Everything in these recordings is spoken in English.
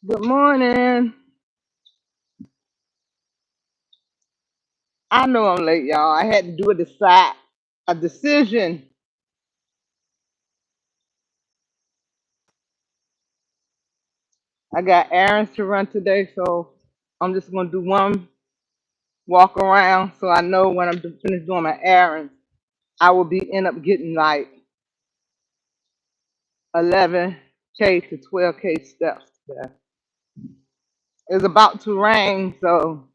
Good morning. I know I'm late, y'all. I had to do a decision. I got errands to run today, so I'm just gonna do one walk around, so I know when I'm finished doing my errands, I will be end up getting like 11K to 12K steps today. It's about to rain, so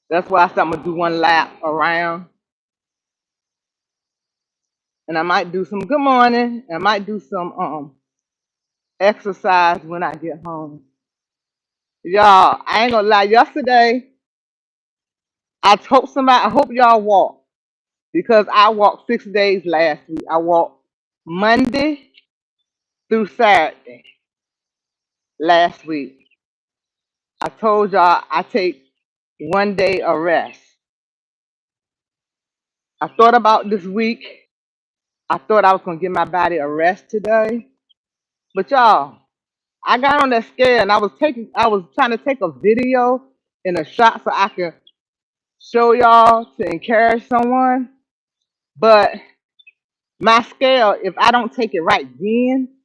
that's why I said I'm gonna do one lap around, and I might do some good morning. I might do some exercise when I get home. Y'all, I ain't gonna lie. Yesterday, I hope y'all walk because I walked 6 days last week. I walked Monday through Saturday last week. I told y'all I take one day of rest. I thought about this week. I thought I was gonna give my body a rest today. But y'all, I got on that scale and I was trying to take a video and a shot so I could show y'all to encourage someone. But my scale, if I don't take it right then,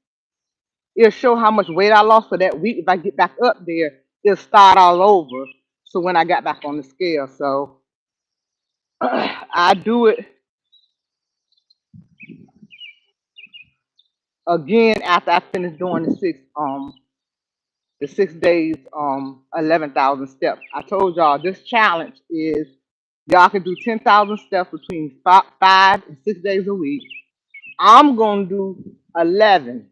it'll show how much weight I lost for that week. If I get back up there, it'll start all over. So when I got back on the scale, so I do it again after I finish doing the 6 days 11,000 steps. I told y'all this challenge is y'all can do 10,000 steps between 5 and 6 days a week. I'm gonna do 11,000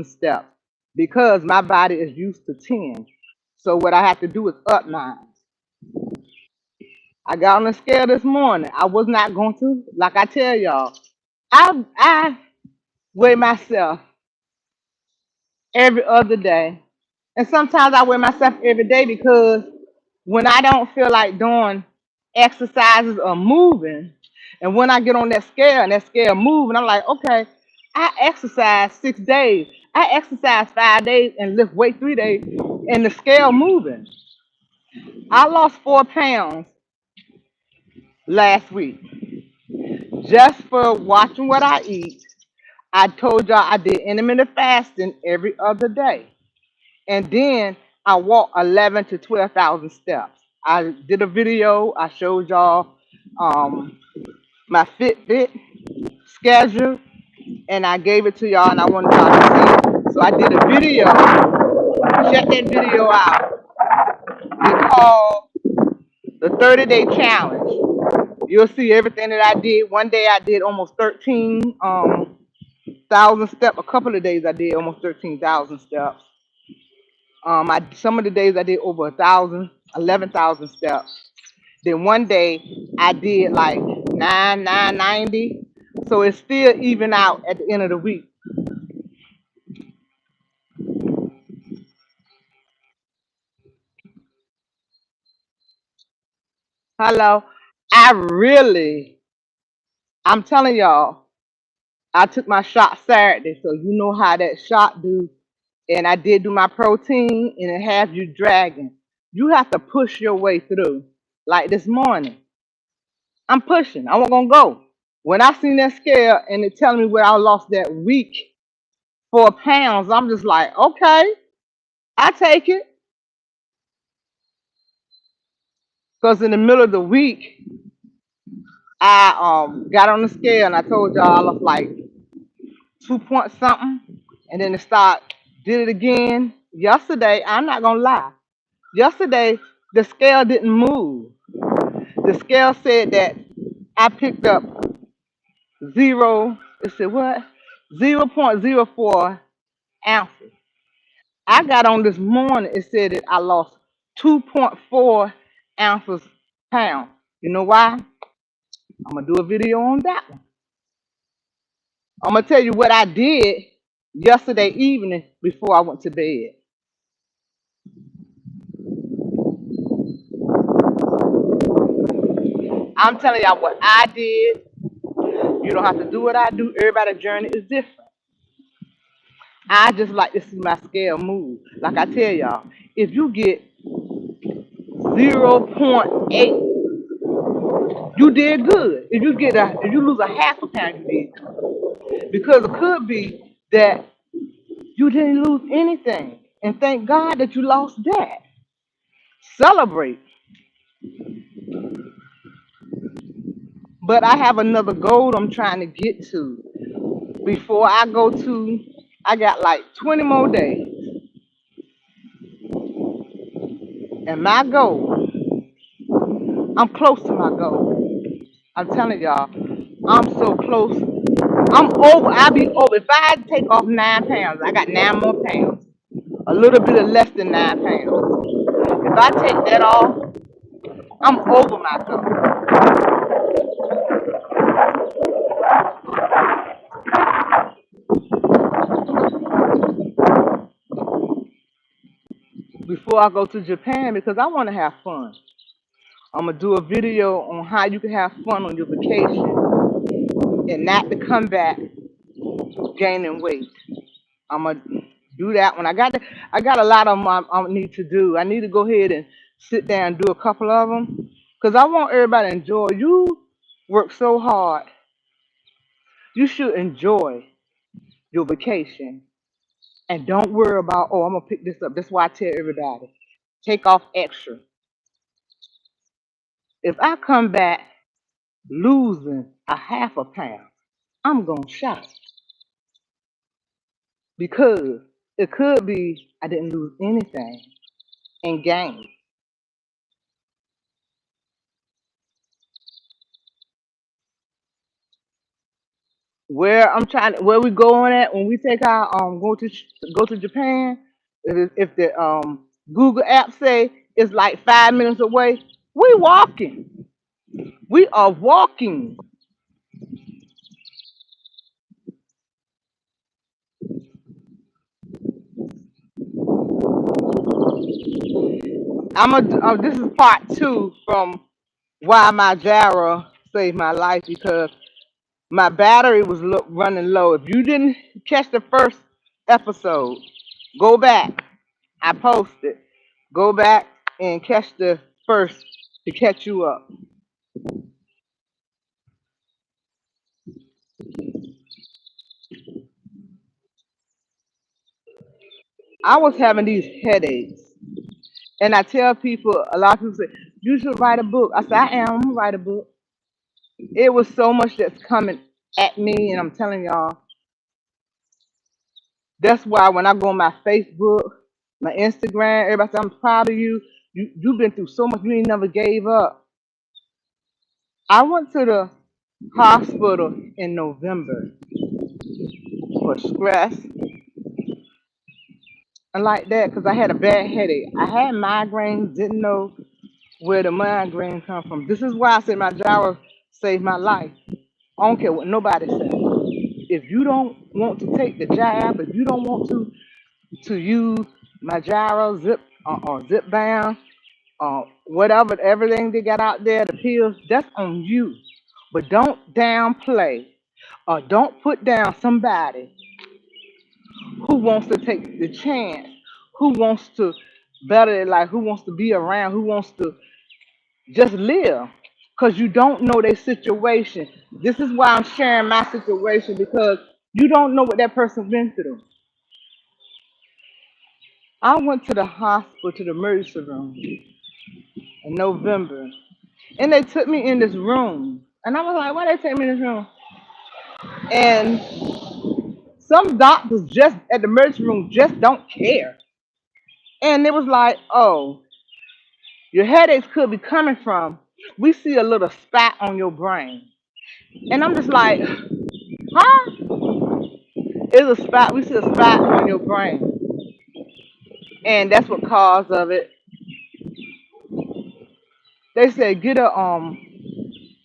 steps because my body is used to 10. So what I have to do is up mine. I got on the scale this morning. I was not going to, like I tell y'all, I weigh myself every other day. And sometimes I weigh myself every day because when I don't feel like doing exercises or moving, and when I get on that scale and that scale moving, I'm like, okay, I exercise 6 days. I exercise 5 days and lift weight 3 days, and the scale moving. I lost 4 pounds last week just for watching what I eat. I told y'all I did intermittent fasting every other day. And then I walked 11 to 12,000 steps. I did a video. I showed y'all um, my Fitbit schedule, and I gave it to y'all, and I wanted y'all to see it. So I did a video. Check that video out. It's called the 30-day challenge. You'll see everything that I did. One day I did almost 13,000 steps. A couple of days I did almost 13,000 steps. Some of the days I did over 1,000, 11,000 steps. Then one day I did like 990. So it's still even out at the end of the week. Hello. I'm telling y'all, I took my shot Saturday, so you know how that shot do. And I did do my protein, and it has you dragging. You have to push your way through. Like this morning, I'm pushing. I wasn't gonna go. When I seen that scale and it telling me where I lost that week 4 pounds, I'm just like, okay, I take it. Because in the middle of the week, I got on the scale and I told y'all I lost like 2 point something, and then did it again yesterday. I'm not gonna lie. Yesterday the scale didn't move. The scale said that I picked up zero. It said what? 0.04 ounces. I got on this morning. It said that I lost 2.4 ounces pounds. You know why? I'm gonna do a video on that one. I'm gonna tell you what I did yesterday evening before I went to bed. I'm telling y'all what I did. You don't have to do what I do. Everybody's journey is different. I just like to see my scale move. Like I tell y'all, if you get 0.8, you did good. If you lose a half a pound, you did good. Because it could be that you didn't lose anything. And thank God that you lost that. Celebrate. But I have another goal I'm trying to get to. Before I go to, I got like 20 more days. And my goal, I'm close to my goal. I'm telling y'all, I'm so close. I'm over. I'll be over. If I had to take off 9 pounds, I got 9 more pounds. A little bit of less than 9 pounds. If I take that off, I'm over my goal. Before I go to Japan, because I want to have fun. I'm gonna do a video on how you can have fun on your vacation and not to come back gaining weight. I'm gonna do that one. I got a lot of them I need to do. I need to go ahead and sit down and do a couple of them because I want everybody to enjoy. You work so hard. You should enjoy your vacation and don't worry about, oh, I'm gonna pick this up. That's why I tell everybody, take off extra. If I come back losing a half a pound, I'm gonna shout because it could be I didn't lose anything and gain. Where we going at when we take our go to Japan. If the Google app say it's like 5 minutes away, we walking. We are walking. This is part two from why my Jara saved my life because my battery was running low. If you didn't catch the first episode, go back. I posted. Go back and catch the first to catch you up. I was having these headaches, and I tell people, a lot of people say, you should write a book. I said, I'm gonna write a book. It was so much that's coming at me, and I'm telling y'all, that's why when I go on my Facebook, my Instagram, everybody say, I'm proud of you. You've been through so much, you ain't never gave up. I went to the hospital in November for stress and like that because I had a bad headache. I had migraines, didn't know where the migraine come from. This is why I say my gyro saved my life. I don't care what nobody says. If you don't want to take the jab, if you don't want to use my gyro or zip band whatever everything they got out there, the pills, that's on you. But don't downplay or don't put down somebody who wants to take the chance, who wants to better their life, who wants to be around, who wants to just live. Because you don't know their situation. This is why I'm sharing my situation because you don't know what that person went through. I went to the hospital, to the emergency room in November, and they took me in this room. And I was like, why they take me in this room? And some doctors just at the emergency room just don't care. And it was like, oh, your headaches could be coming from, we see a little spot on your brain. And I'm just like, huh? It's a spot, we see a spot on your brain. And that's what caused of it. They said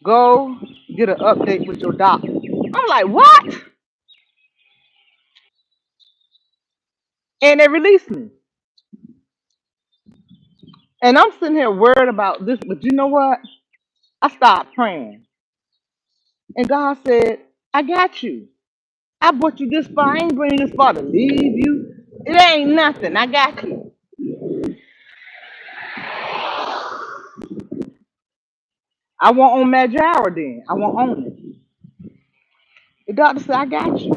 go get an update with your doctor. I'm like, what? And they released me. And I'm sitting here worried about this, but you know what? I started praying. And God said, I got you. I bought you this far. I ain't bring you this far to leave you. It ain't nothing. I got you. I want on Mounjaro then. I want on it. The doctor said, I got you.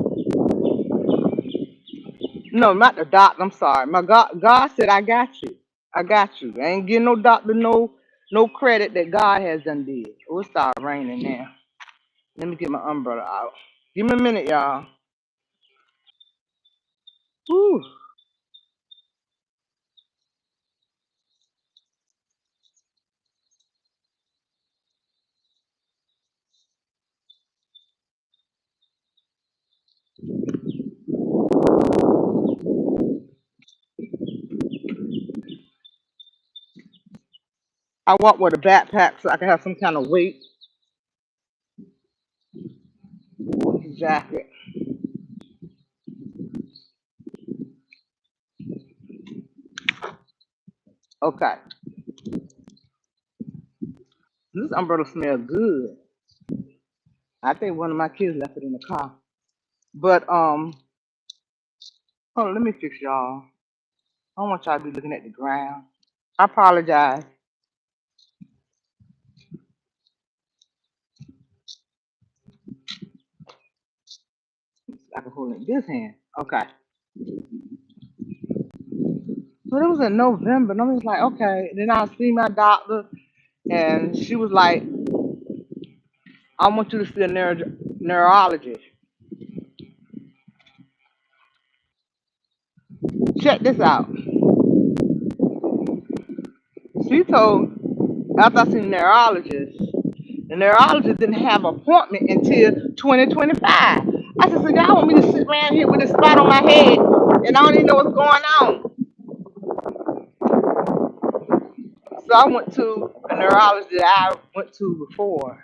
No, not the doctor. I'm sorry. My God said, I got you. I got you. I ain't getting no doctor no credit that God has done did. Oh, it started raining now. Let me get my umbrella out. Give me a minute, y'all. Whew. I walk with a backpack so I can have some kind of weight jacket. Okay. This umbrella smells good. I think one of my kids left it in the car. But hold on, let me fix y'all. I don't want y'all to be looking at the ground. I apologize. I can hold it in this hand. Okay. But it was in November, and I was like, okay. Then I see my doctor, and she was like, I want you to see a neurologist. Check this out. She told, after I seen the neurologist didn't have an appointment until 2025. I said, so y'all want me to sit around here with a spot on my head, and I don't even know what's going on. So I went to a neurologist that I went to before,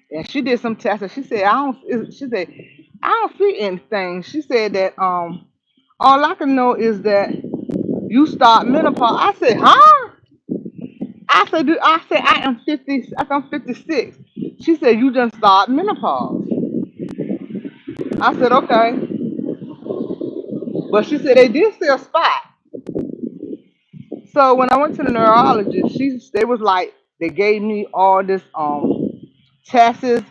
and she did some tests, and she said, she said, I don't see anything. She said that all I can know is that you start menopause. I said, huh? I am 50. I said, I'm 56. She said, you just start menopause. I said, okay. But she said they did see a spot. So when I went to the neurologist, they was like, they gave me all this tests.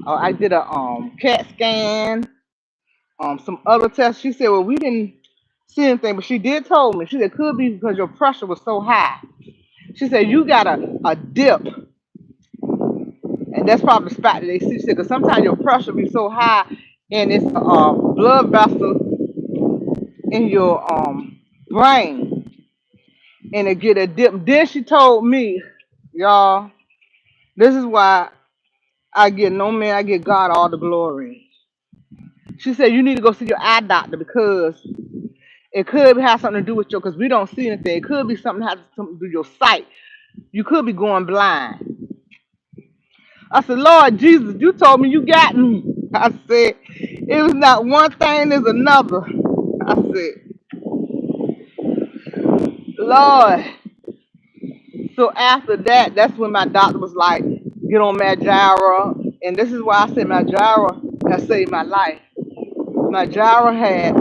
I did a CAT scan, some other tests. She said, well, we didn't see anything, but she did told me. She said it could be because your pressure was so high. She said you got a dip, and that's probably the spot that they see. She said because sometimes your pressure be so high, and it's a blood vessel in your brain, and it get a dip. Then she told me, y'all, this is why I get no man, I get God all the glory. She said you need to go see your eye doctor because it could have something to do with because we don't see anything. It could be something that has something to do with your sight. You could be going blind. I said, Lord Jesus, you told me you got me. I said, it was not one thing, there's another. I said, Lord. So after that, that's when my doctor was like, get on Mounjaro. And this is why I said Mounjaro has saved my life. Mounjaro had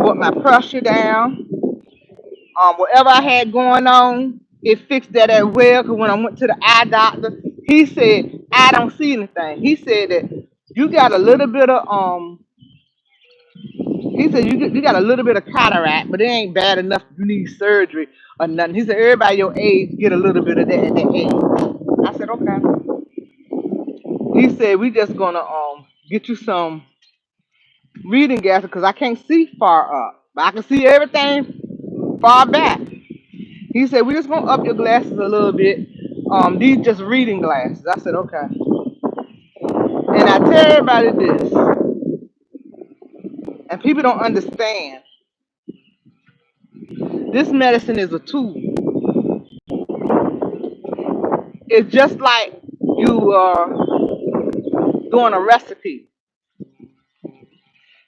put my pressure down. Whatever I had going on, it fixed that as well. Because when I went to the eye doctor, he said, I don't see anything. He said that you got a little bit of he said you got a little bit of cataract, but it ain't bad enough. You need surgery or nothing. He said everybody your age get a little bit of that at that age. I said okay. He said we just gonna get you some reading glasses because I can't see far up, but I can see everything far back. He said we just gonna up your glasses a little bit. These just reading glasses. I said okay. And I tell everybody this, and people don't understand. This medicine is a tool. It's just like you are doing a recipe.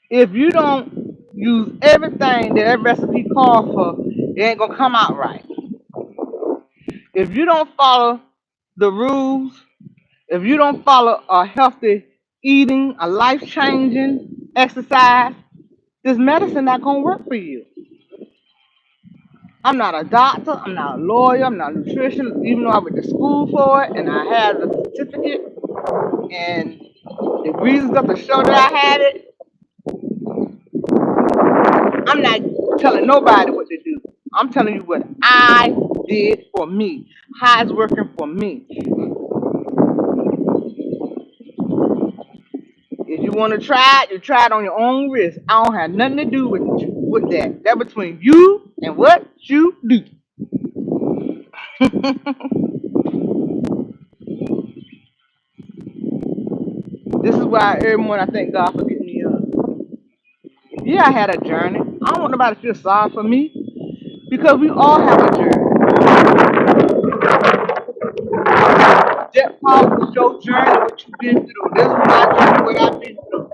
If you don't use everything that recipe calls for, it ain't gonna come out right. If you don't follow the rules, if you don't follow a healthy eating, a life changing, exercise, this medicine not gonna work for you. I'm not a doctor, I'm not a lawyer, I'm not a nutritionist, even though I went to school for it and I have the certificate and the reasons up to show that I had it. I'm not telling nobody what to do. I'm telling you what I did for me, how it's working for me. If you want to try it, you try it on your own risk. I don't have nothing to do with that. That's between you and what you do. This is why every morning I thank God for getting me up. Yeah, I had a journey. I don't want nobody to feel sorry for me because we all have a journey. That part was your journey, what you've been through. This is my journey, what I've been through.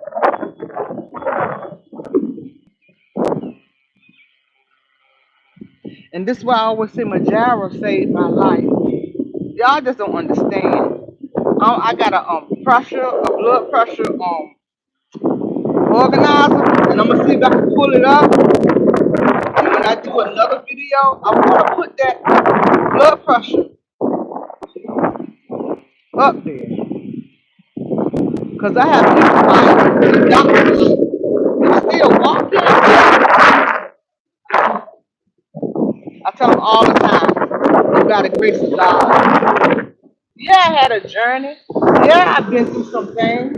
And this is why I always say Mounjaro saved my life. Y'all just don't understand. I got a blood pressure organizer, and I'm gonna see if I can pull it up. And when I do another video, I'm gonna put that blood pressure up there. Cause I have people like the doctors, you still walking. I tell them all the time, you got the grace of God. Yeah, I had a journey. Yeah, I've been through some things.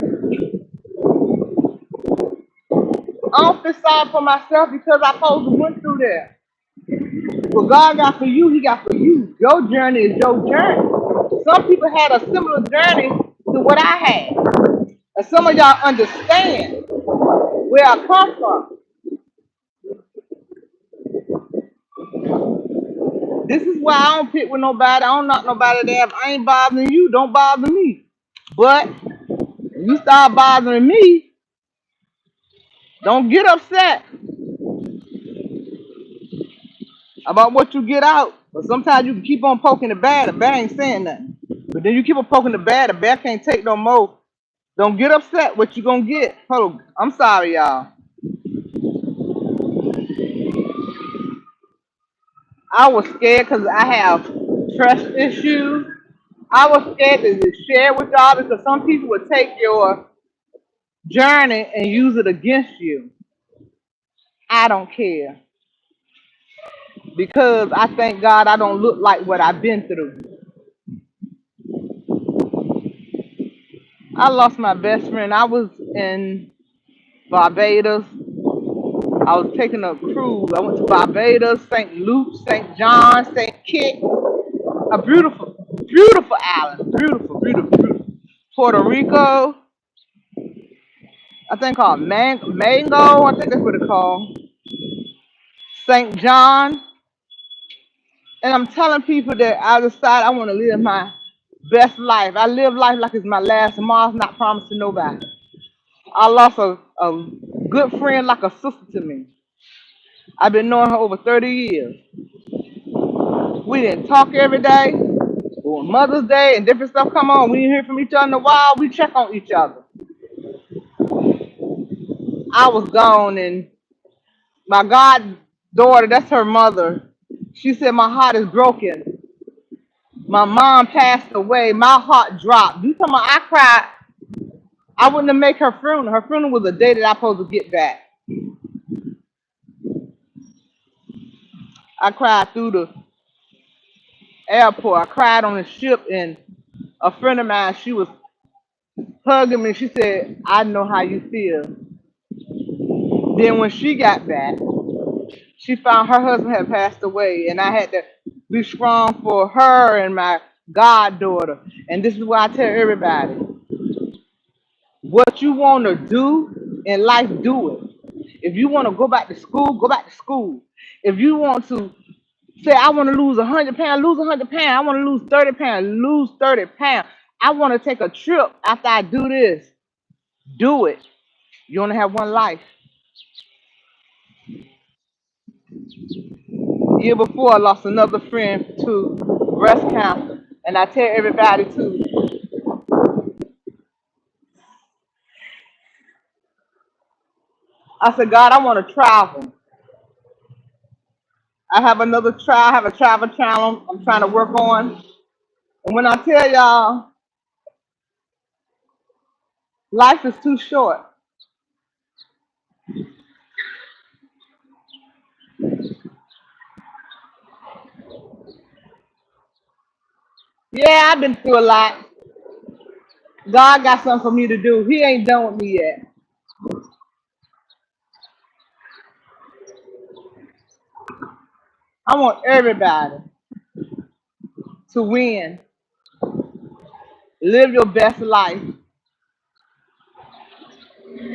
I don't feel sorry for myself because I supposed to went through that. What God got for you, He got for you. Your journey is your journey. Some people had a similar journey to what I had. And some of y'all understand where I come from. This is why I don't pick with nobody. I don't knock nobody there. If I ain't bothering you, don't bother me. But when you start bothering me, don't get upset about what you get out. But sometimes you can keep on poking the bear ain't saying nothing. But then you keep on poking the bear can't take no more. Don't get upset what you gonna get. Hold on. I'm sorry, y'all. I was scared because I have trust issues. I was scared to share with y'all because some people would take your journey and use it against you. I don't care because I thank God I don't look like what I've been through. I lost my best friend. I was in Barbados. I was taking a cruise. I went to Barbados, St. Luke, St. John, St. Kitts. A beautiful, beautiful island. Beautiful, beautiful, beautiful. Puerto Rico, I think called Mango. I think that's what it's called. St. John. And I'm telling people that I decided I want to live my best life. I live life like it's my last. Tomorrow's not promised to nobody. I lost a good friend like a sister to me. I've been knowing her over 30 years. We didn't talk every day. On Mother's Day and different stuff come on, we didn't hear from each other in a while. We check on each other. I was gone, and my goddaughter, that's her mother, she said, my heart is broken. My mom passed away. My heart dropped. You talking about I cried. I wouldn't have make her funeral. Her funeral was the day that I supposed to get back. I cried through the airport. I cried on the ship, and a friend of mine, she was hugging me. She said, I know how you feel. Then when she got back, she found her husband had passed away, and I had to be strong for her and my goddaughter. And this is why I tell everybody, what you want to do in life, do it. If you want to go back to school, go back to school. If you want to say, I want to lose 100 pounds, lose 100 pounds. I want to lose 30 pounds, lose 30 pounds. I want to take a trip after I do this, do it. You only have one life. Year before, I lost another friend to breast cancer. And I tell everybody too, I said, God, I want to travel. I have a travel channel I'm trying to work on. And when I tell y'all, life is too short. Yeah, I've been through a lot. God got something for me to do. He ain't done with me yet. I want everybody to win. Live your best life.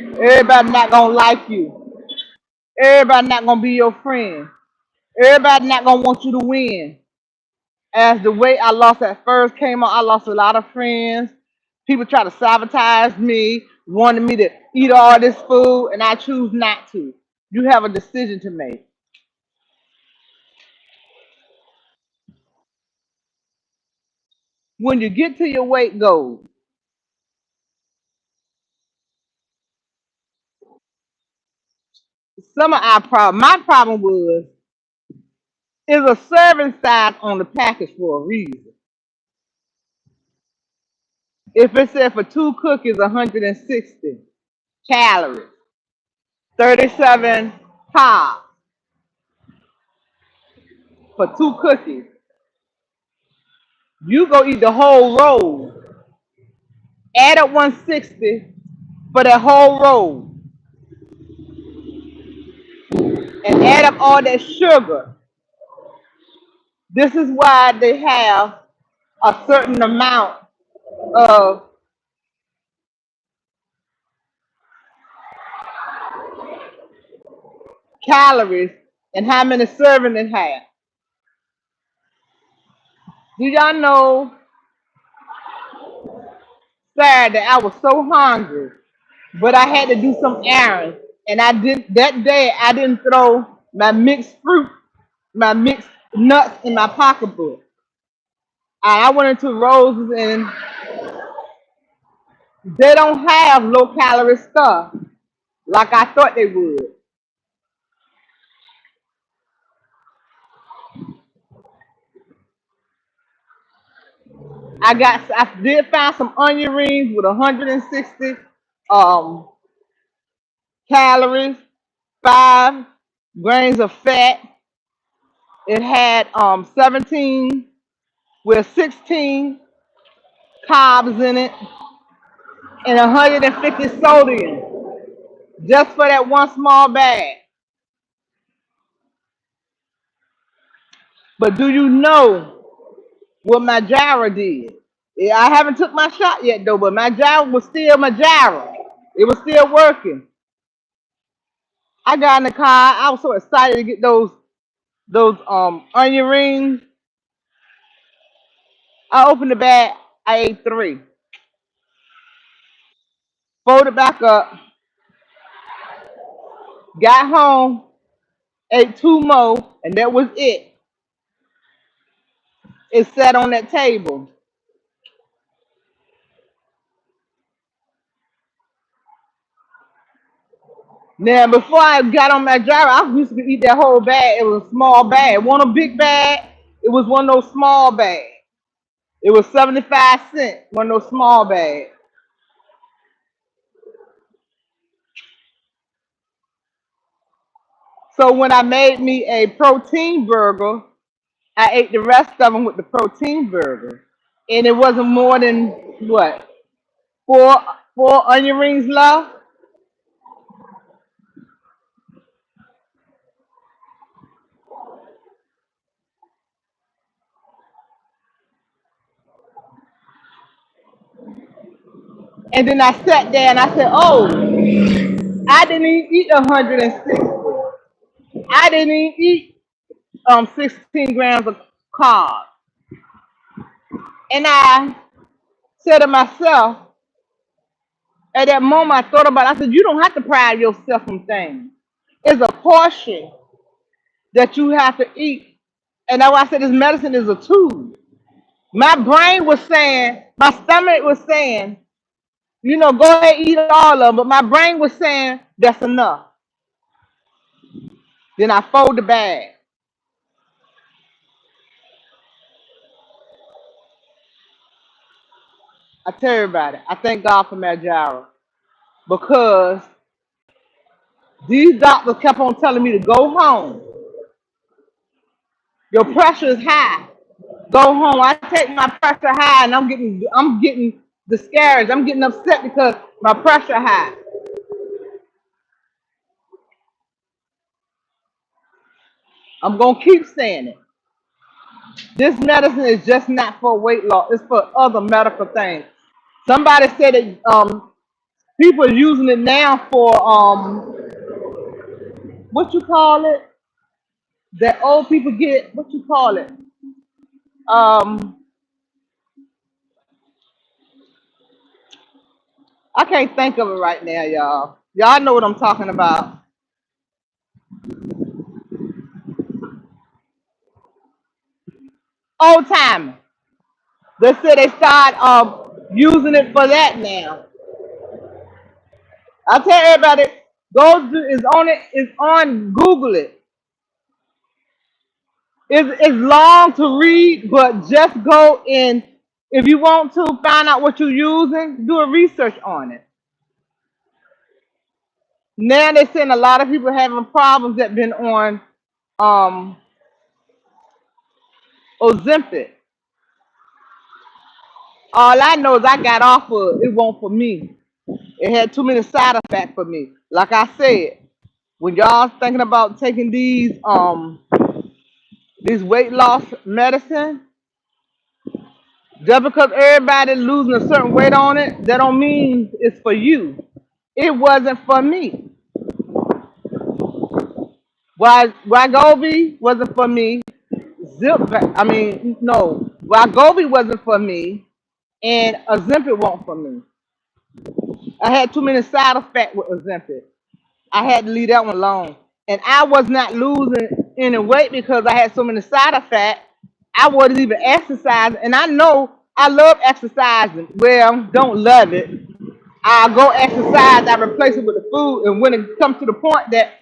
Everybody not gonna like you. Everybody not gonna be your friend. Everybody not gonna want you to win. As the weight I lost at first came on, I lost a lot of friends. People try to sabotage me, wanted me to eat all this food, and I choose not to. You have a decision to make. When you get to your weight goal, some of our problem, my problem was, is a serving size on the package for a reason. If it said for two cookies, 160 calories, 37 carbs for two cookies, you go eat the whole roll, add up 160 for that whole roll, and add up all that sugar. This is why they have a certain amount of calories and how many servings it has. Do y'all know Saturday I was so hungry, but I had to do some errands, and I did that day. I didn't throw my mixed fruit, my mixed nuts in my pocketbook. I went into Roses, and they don't have low calorie stuff like I thought they would. I did find some onion rings with 160 um, calories, 5 grains of fat. It had 17 with 16 carbs in it and 150 sodium just for that one small bag. But do you know what my gyro did? Yeah, I haven't took my shot yet though, but my gyro was still my gyro. It was still working. I got in the car. I was so excited to get those onion rings. I opened the bag. I ate 3. Folded back up. Got home. Ate 2 more, and that was it. It sat on that table. Now, before I got on my gyro, I used to eat that whole bag. It was a small bag. It wasn't a big bag. It was one of those small bags. It was 75 cents, one of those small bags. So when I made me a protein burger, I ate the rest of them with the protein burger. And it wasn't more than what? Four four onion rings left. And then I sat there and I said, oh, I didn't even eat 160. I didn't even eat 16 grams of carbs. And I said to myself, at that moment I thought about it, I said, you don't have to deprive yourself from things. It's a portion that you have to eat. And that's why I said this medicine is a tool. My brain was saying, my stomach was saying, go ahead, eat all of them. But my brain was saying, that's enough. Then I fold the bag. I tell everybody, I thank God for Mounjaro because these doctors kept on telling me to go home. Your pressure is high. Go home. I take my pressure high, and I'm getting discouraged. I'm getting upset because my pressure high. I'm gonna keep saying it. This medicine is just not for weight loss. It's for other medical things. Somebody said that people are using it now for what you call it? That old people get what you call it? Um, I can't think of it right now, y'all. Y'all know what I'm talking about. Old time. They said they start using it for that now. I tell everybody, go to is on it. It's on Google it. It's long to read, but just go in. If you want to find out what you're using, do a research on it. Now they're saying a lot of people having problems that been on um Ozempic. All I know is I got off of it. It won't for me. It had too many side effects for me. Like I said, when y'all thinking about taking these weight loss medicine, just because everybody losing a certain weight on it, that don't mean it's for you. It wasn't for me. Why Gobi wasn't for me. I mean, no. Why Gobi wasn't for me, and Ozempic won't for me. I had too many side effects with Ozempic. I had to leave that one alone. And I was not losing any weight because I had so many side effects. I wasn't even exercising. And I know I love exercising. Well, don't love it. I go exercise, I replace it with the food. And when it comes to the point that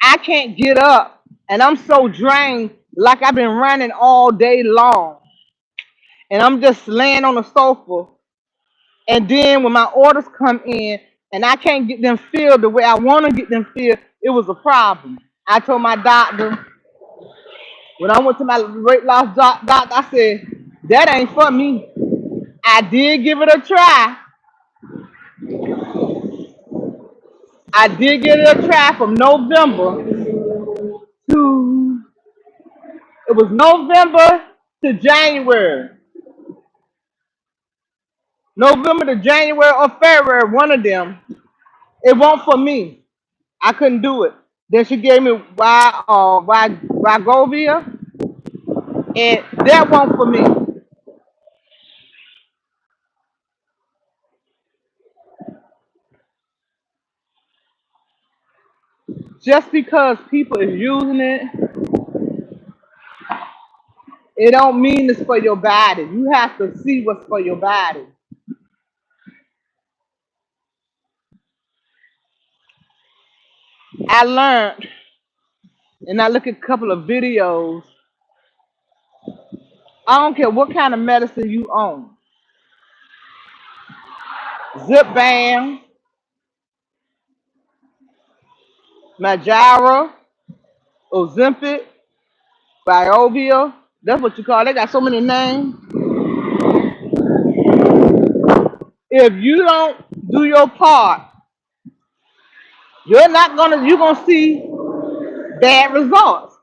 I can't get up and I'm so drained, like I've been running all day long, and I'm just laying on the sofa. And then when my orders come in and I can't get them filled the way I want to get them filled, it was a problem. I told my doctor when I went to my weight loss doctor, I said, that ain't for me. I did give it a try. I did give it a try from November to, it was November to January. November to January or February, one of them. It wasn't for me. I couldn't do it. Then she gave me Vigovia, and that wasn't for me. Just because people is using it, it don't mean it's for your body. You have to see what's for your body. I learned, and I look at a couple of videos. I don't care what kind of medicine you own. Zip Band, Mounjaro, Ozempic, Biovia. That's what you call it. They got so many names. If you don't do your part, you're gonna see bad results.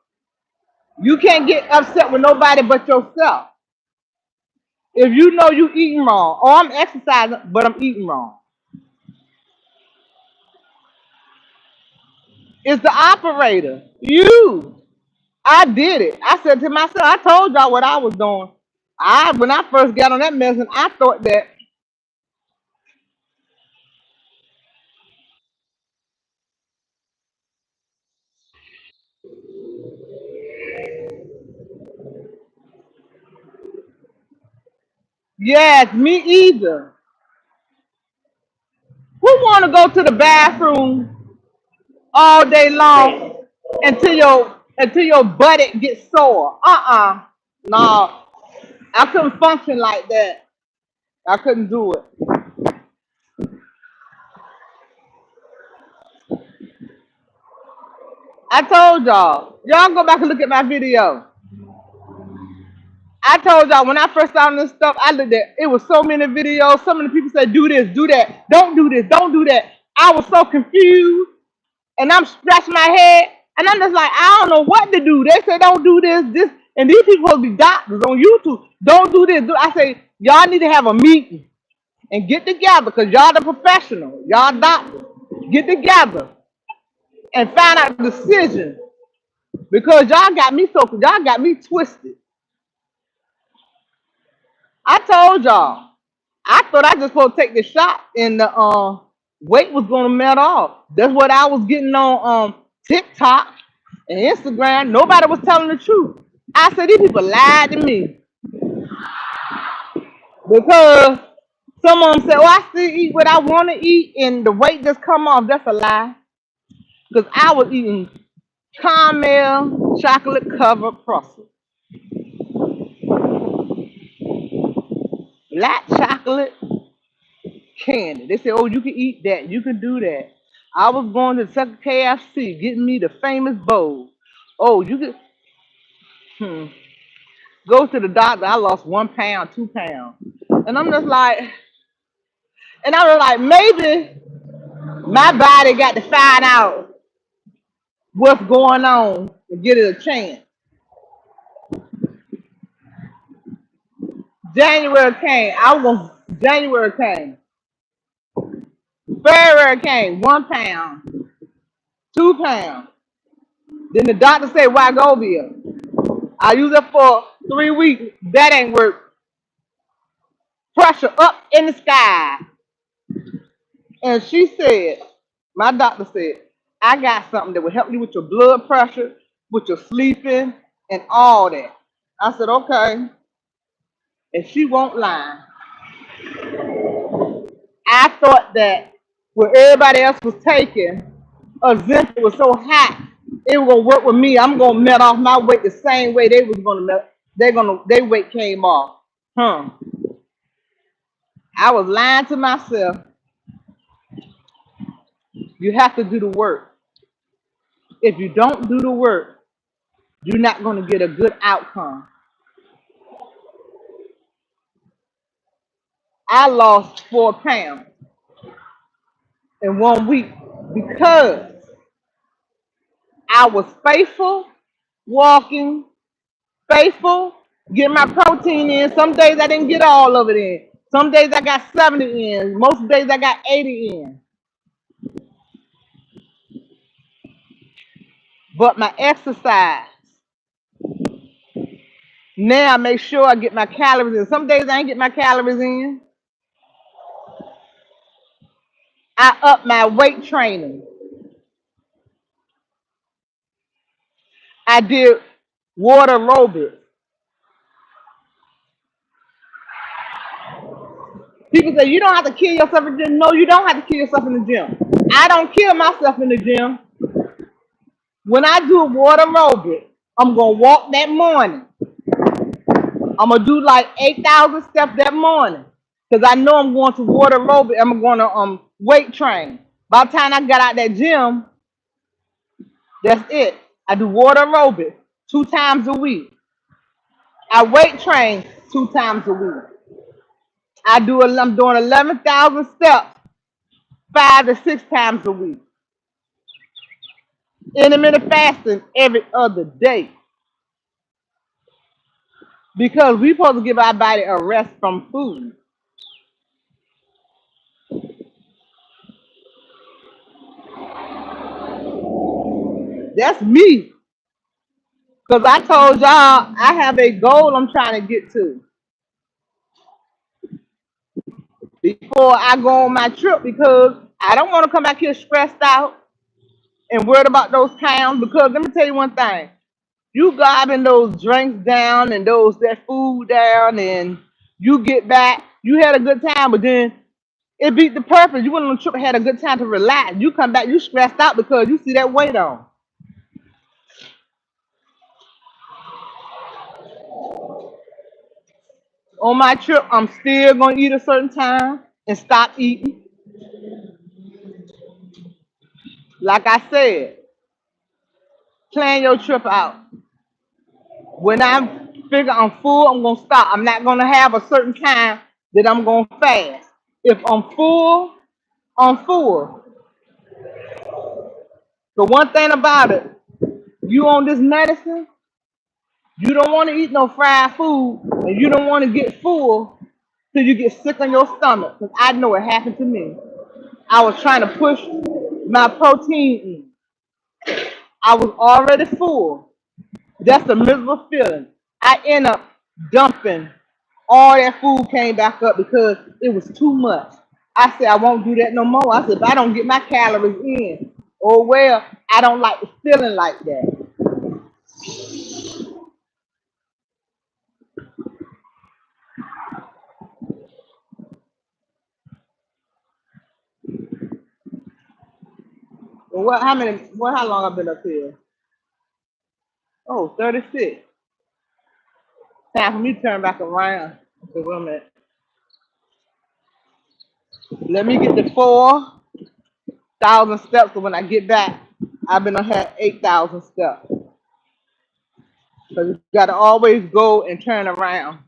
You can't get upset with nobody but yourself. If you know you eating wrong, or I'm exercising, but I'm eating wrong. It's the operator. You. I did it. I said to myself, I told y'all what I was doing. When I first got on that medicine, I thought that, yes, me either. Who want to go to the bathroom all day long? until your butt gets sore. No, I couldn't function like that. I couldn't do it. I told y'all go back and look at my video. I told y'all when I first started this stuff, I looked at it was so many videos. So many people said, do this, do that, don't do this, don't do that. I was so confused and I'm scratching my head and I'm just like, I don't know what to do. They say don't do this, and these people supposed to be doctors on YouTube. Don't do this. I say, y'all need to have a meeting and get together because y'all the professionals, y'all doctors. Get together and find out the decision because y'all got me twisted. I told y'all. I thought I just supposed to take the shot and the weight was gonna melt off. That's what I was getting on TikTok and Instagram. Nobody was telling the truth. I said these people lied to me because some of them said, "Oh, I still eat what I want to eat, and the weight just come off." That's a lie. Because I was eating caramel chocolate covered Brussels, black chocolate candy. They said, "Oh, you can eat that. You can do that." I was going to Tucker KFC, getting me the famous bowl. Oh, you could go to the doctor. I lost 1 pound, 2 pounds, and I was like, maybe my body got to find out what's going on and get it a chance. January came. January came. February came. 1 pound, 2 pounds. Then the doctor said, "Why go here?" I use it for 3 weeks. That ain't work. Pressure up in the sky. And she said, my doctor said, I got something that will help you with your blood pressure, with your sleeping, and all that. I said, okay. And she won't lie. I thought that when everybody else was taking, Ozempic was so hot, it was gonna work with me. I'm gonna melt off my weight the same way they was gonna melt. Their weight came off. Huh. I was lying to myself. You have to do the work. If you don't do the work, you're not going to get a good outcome. I lost 4 pounds in 1 week because I was faithful, walking, faithful, getting my protein in. Some days I didn't get all of it in. Some days I got 70 in. Most days I got 80 in. But my exercise, now I make sure I get my calories in. Some days I ain't get my calories in. I up my weight training. I did water aerobics. People say you don't have to kill yourself in the gym. No, you don't have to kill yourself in the gym. I don't kill myself in the gym. When I do water aerobic, I'm gonna walk that morning. I'm gonna do like 8,000 steps that morning because I know I'm going to water aerobic. I'm going to weight train. By the time I got out that gym, that's it. I do water aerobic 2 times a week. I weight train 2 times a week. I'm doing 11,000 steps 5 to 6 times a week. Intermittent fasting every other day because we're supposed to give our body a rest from food. That's me. Because I told y'all I have a goal I'm trying to get to before I go on my trip because I don't want to come back here stressed out and worried about those pounds. Because let me tell you one thing. You gobbling those drinks down and that food down and you get back, you had a good time, but then it beat the purpose. You went on a trip and had a good time to relax. You come back, you stressed out because you see that weight on. On my trip, I'm still gonna eat a certain time and stop eating. Like I said, plan your trip out. When I figure I'm full, I'm gonna stop. I'm not gonna have a certain time that I'm gonna fast. If I'm full, I'm full. The one thing about it, you on this medicine, you don't want to eat no fried food, and you don't want to get full till you get sick on your stomach. Because I know it happened to me. I was trying to push my protein in. I was already full. That's a miserable feeling. I end up dumping all that food came back up because it was too much. I said I won't do that no more. I said if I don't get my calories in, oh well, I don't like the feeling like that. Well, how long I've been up here? Oh, 36. Time for me to turn back around. Okay, wait a minute. Let me get to 4,000 steps, so when I get back, I've been on have 8,000 steps. So you gotta always go and turn around.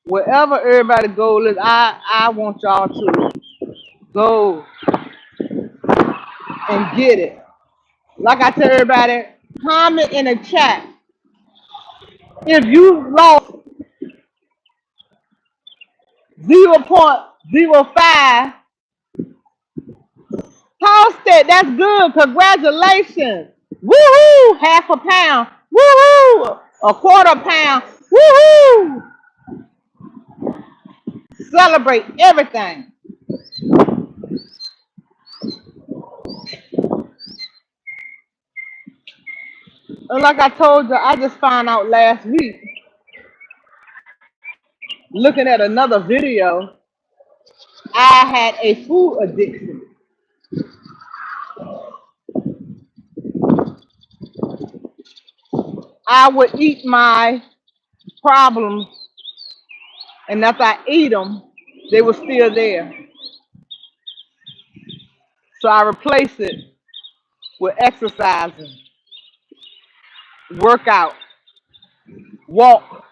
Wherever everybody goal is, I want y'all to go and get it. Like I tell everybody, comment in the chat. If you lost 0.05, post it. That's good. Congratulations. Woohoo! Half a pound. Woohoo! A quarter pound. Woohoo! Celebrate everything. And like I told you, I just found out last week, looking at another video, I had a food addiction. I would eat my problems, and after I eat them, they were still there. So I replaced it with exercising, workout, walk.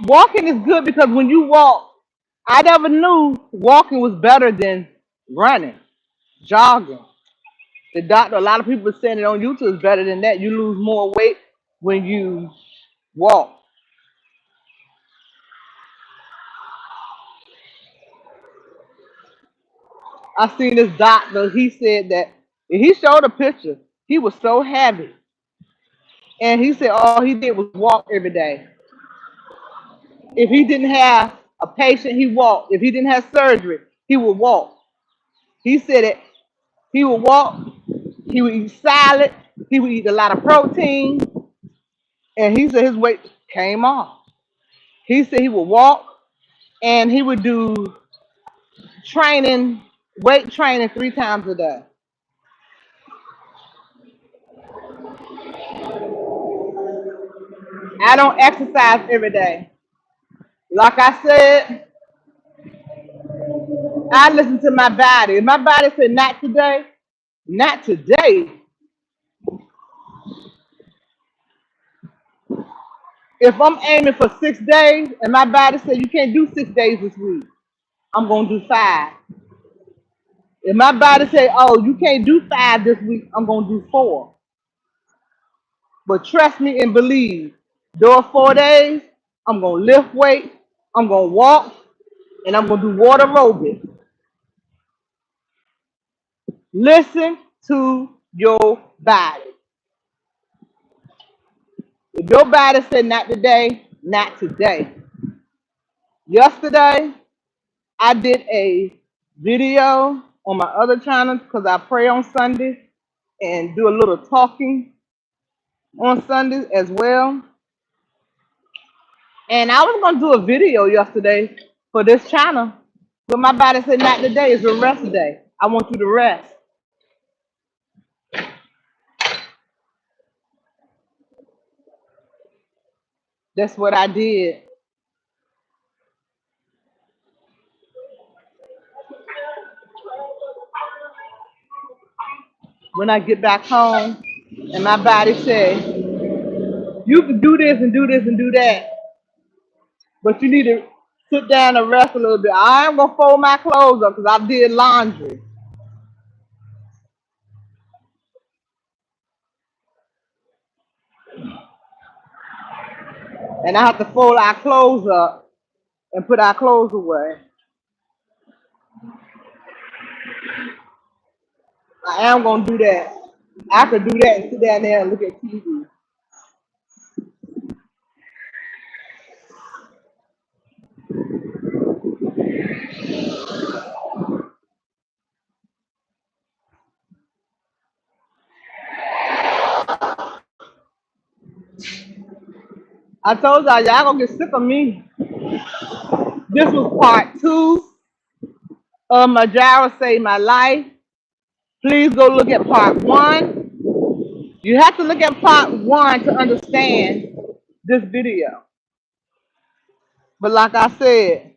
Walking is good because when you walk, I never knew walking was better than running, jogging. The doctor, a lot of people are saying it on YouTube is better than that. You lose more weight when you walk. I seen this doctor, he said that, and he showed a picture. He was so heavy. And he said all he did was walk every day. If he didn't have a patient, he walked. If he didn't have surgery, he would walk. He said it. He would walk. He would eat salad. He would eat a lot of protein. And he said his weight came off. He said he would walk and he would do training, weight training 3 times a day. I don't exercise every day. Like I said, I listen to my body. If my body said not today, not today. If I'm aiming for 6 days and my body said you can't do 6 days this week, I'm gonna do 5. If my body say, oh, you can't do 5 this week, I'm gonna do 4. But trust me and believe, those 4 days, I'm gonna lift weight, I'm gonna walk, and I'm gonna do water aerobics. Listen to your body. If your body said not today, not today. Yesterday, I did a video on my other channel because I pray on Sundays and do a little talking on Sundays as well. And I was going to do a video yesterday for this channel, but my body said not today, it's a rest day. I want you to rest. That's what I did. When I get back home and my body said, you can do this and do this and do that, but you need to sit down and rest a little bit. I ain't gonna fold my clothes up because I did laundry. And I have to fold our clothes up and put our clothes away. I am gonna do that. I could do that and sit down there and look at TV. I told y'all gonna get sick of me. This was part 2 of Mounjaro Saved My Life. Please go look at part 1. You have to look at part 1 to understand this video. But like I said,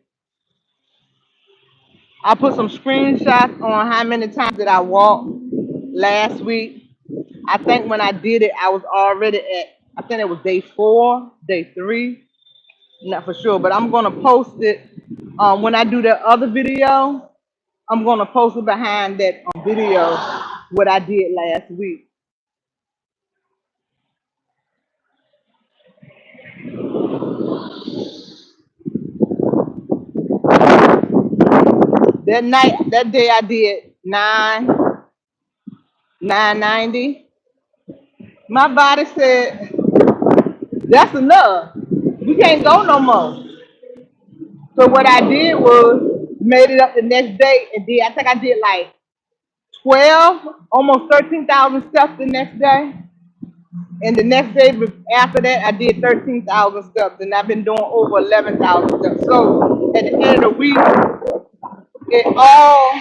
I put some screenshots on how many times that I walked last week. I think when I did it, I was already at, I think it was day 4, day 3, not for sure, but I'm gonna post it. When I do that other video, I'm gonna post it behind that video, what I did last week. That night, that day I did 990. My body said, that's enough. You can't go no more. So what I did was made it up the next day and did, I think I did like 12, almost 13,000 steps the next day. And the next day after that, I did 13,000 steps, and I've been doing over 11,000 steps. So at the end of the week, it all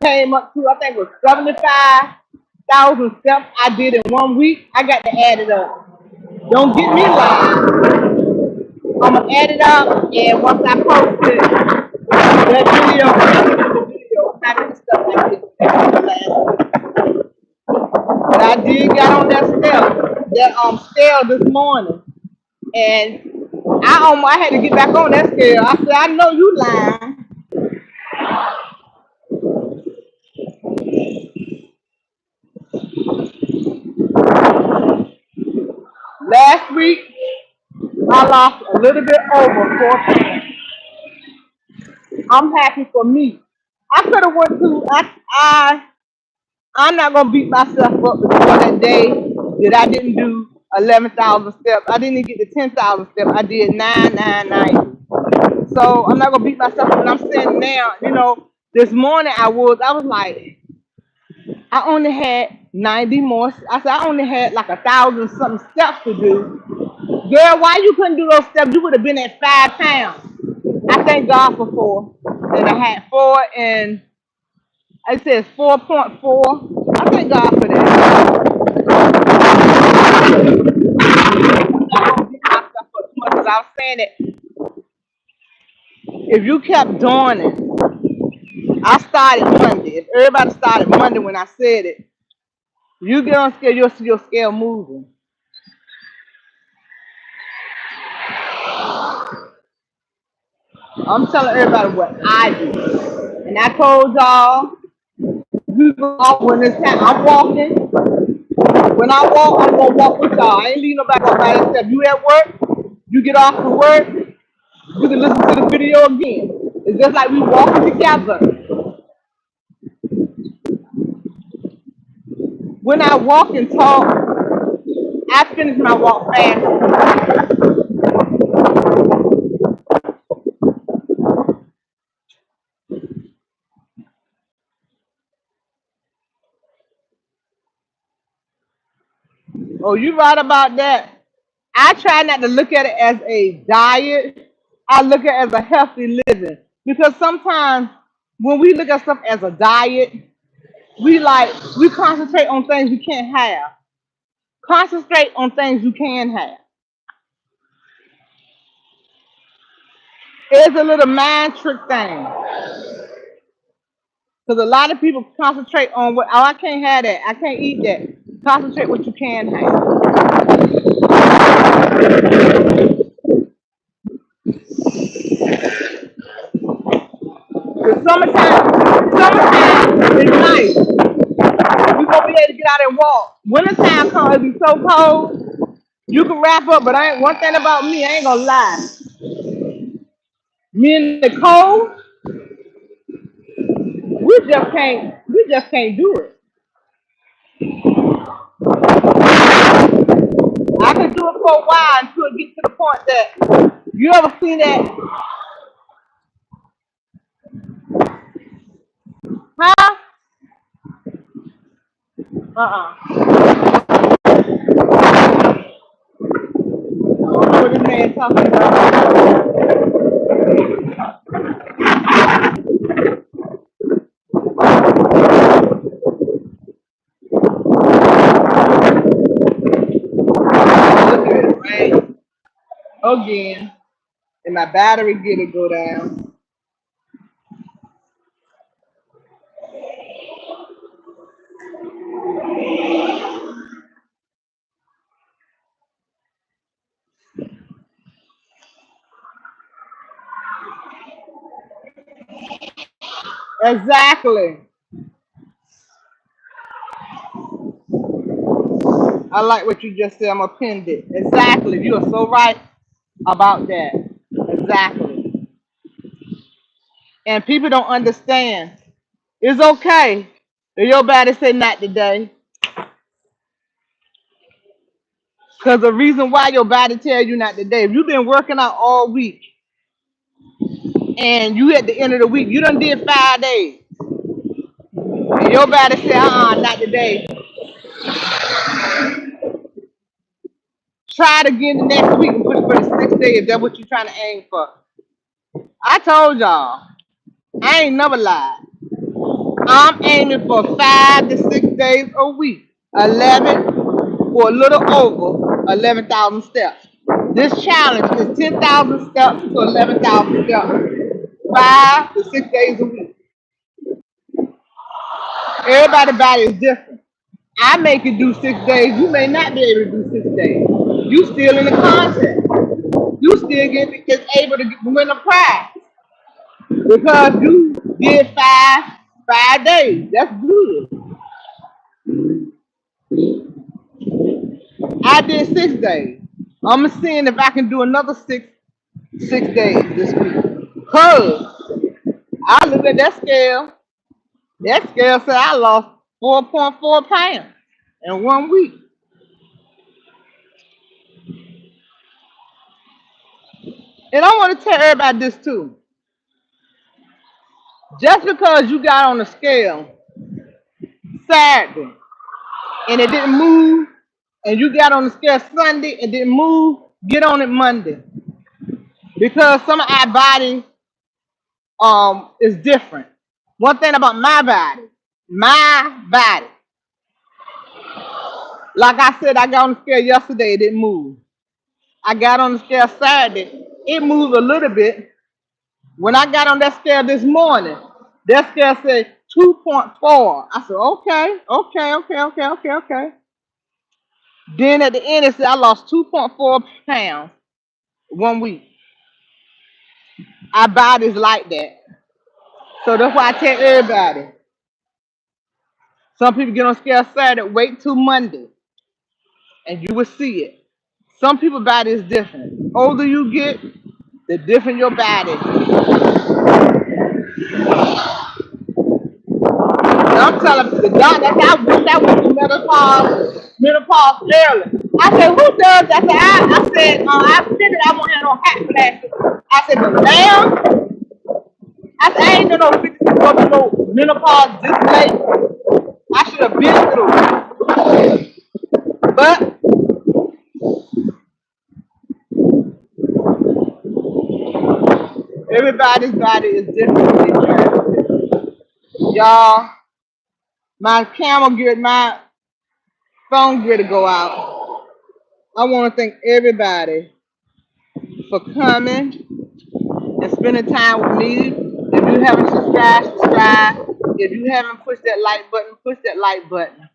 came up to, I think it was 75,000 steps I did in 1 week. I got to add it up. Don't get me lying. I'm gonna add it up, and once I post it, that video, how many steps I did last week. But I did get on that scale this morning, and I had to get back on that scale. I said, I know you lying. Last week I lost a little bit over 4 pounds. I'm happy for me. I could have went to I'm not gonna beat myself up because that day that I didn't do 11,000 steps. I didn't even get to 10,000 steps. I did 9,990. So I'm not gonna beat myself up. But I'm saying now, this morning I was like, I only had 90 more. I said I only had like 1,000 something steps to do. Girl, why you couldn't do those steps? You would have been at 5 pounds. I thank God for 4. And I had 4 and it says 4.4. I thank God for that. I'm not gonna beat myself up too much because I was saying that if you kept doing it, I started Monday. If everybody started Monday when I said it, you get on scale, you'll see your scale moving. I'm telling everybody what I do. And I told y'all, you go off when it's time. I'm walking. When I walk, I'm gonna walk with y'all. I ain't leaving nobody on by themselves. You at work, you get off from work, you can listen to the video again. It's just like we walking together. when I walk and talk, I finish my walk fast. Oh, you right about that. I try not to look at it as a diet. I look at it as a healthy living. Because sometimes when we look at stuff as a diet, we concentrate on things we can't have. Concentrate on things you can have. It's a little mind trick thing. Because a lot of people concentrate on what, oh, I can't have that. I can't eat that. Concentrate what you can have. Because summertime is nice. You're going to be able to get out and walk. Wintertime comes, it'll be so cold. You can wrap up, but one thing about me, I ain't going to lie. Me and the cold, we just can't do it. I can do it for a while until it gets to the point that you ever seen that, huh? Uh-uh. I don't know what this man talking about. Look at it, rain again, and my battery get to go down. Exactly. I like what you just said. I'm gonna pin it. Exactly. You are so right about that. Exactly. And people don't understand. It's okay if your body say not today. Because the reason why your body tell you not today, if you've been working out all week and you at the end of the week, you done did 5 days, and your body say, not today. Try it again the next week and push for the 6 days if that's what you're trying to aim for. I told y'all, I ain't never lied. I'm aiming for 5 to 6 days a week. 11 for a little over 11,000 steps. This challenge is 10,000 steps to 11,000 steps. 5 to 6 days a week. Everybody's body is different. I make it do 6 days. You may not be able to do 6 days. You still in the contest. You still get able to win a prize because you did 5 days. That's good. I did 6 days. I'm seeing if I can do another six days this week. Cause I look at that scale. That scale said I lost 4.4 pounds in 1 week. And I want to tell everybody this too. Just because you got on the scale Saturday and it didn't move, and you got on the scale Sunday and didn't move, get on it Monday. Because some of our body is different. One thing about my body, like I said, I got on the scale yesterday, it didn't move. I got on the scale Saturday, it moved a little bit. When I got on that scale this morning, that scale said 2.4. I said, okay. Then at the end, it said I lost 2.4 pounds 1 week. Our body's like that. So that's why I tell everybody. Some people get on scale Saturday, wait till Monday, and you will see it. Some people's body is different. The older you get, the different your body. I'm telling the doctor, I wish I went to menopause early. I said, who does that? I said, I figured I won't have no hot flashes. I said, but now, I said, I ain't know no 54 to no menopause this late. I should have been through. But everybody's body is different. Y'all, my phone grid to go out. I want to thank everybody for coming and spending time with me. If you haven't subscribed, subscribe. If you haven't pushed that like button, push that like button.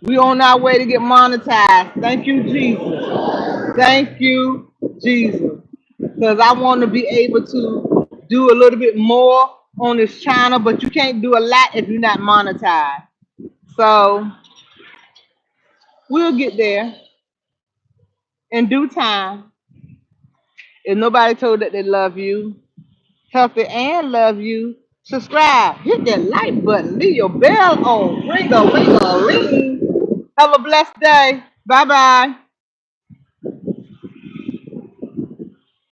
We on our way to get monetized. Thank you, Jesus. Thank you, Jesus. Because I want to be able to do a little bit more on this channel, but you can't do a lot if you're not monetized. So we'll get there in due time. If nobody told that they love you, healthy and love you, subscribe. Hit that like button. Leave your bell on. Ring a ring a ring. Have a blessed day. Bye bye.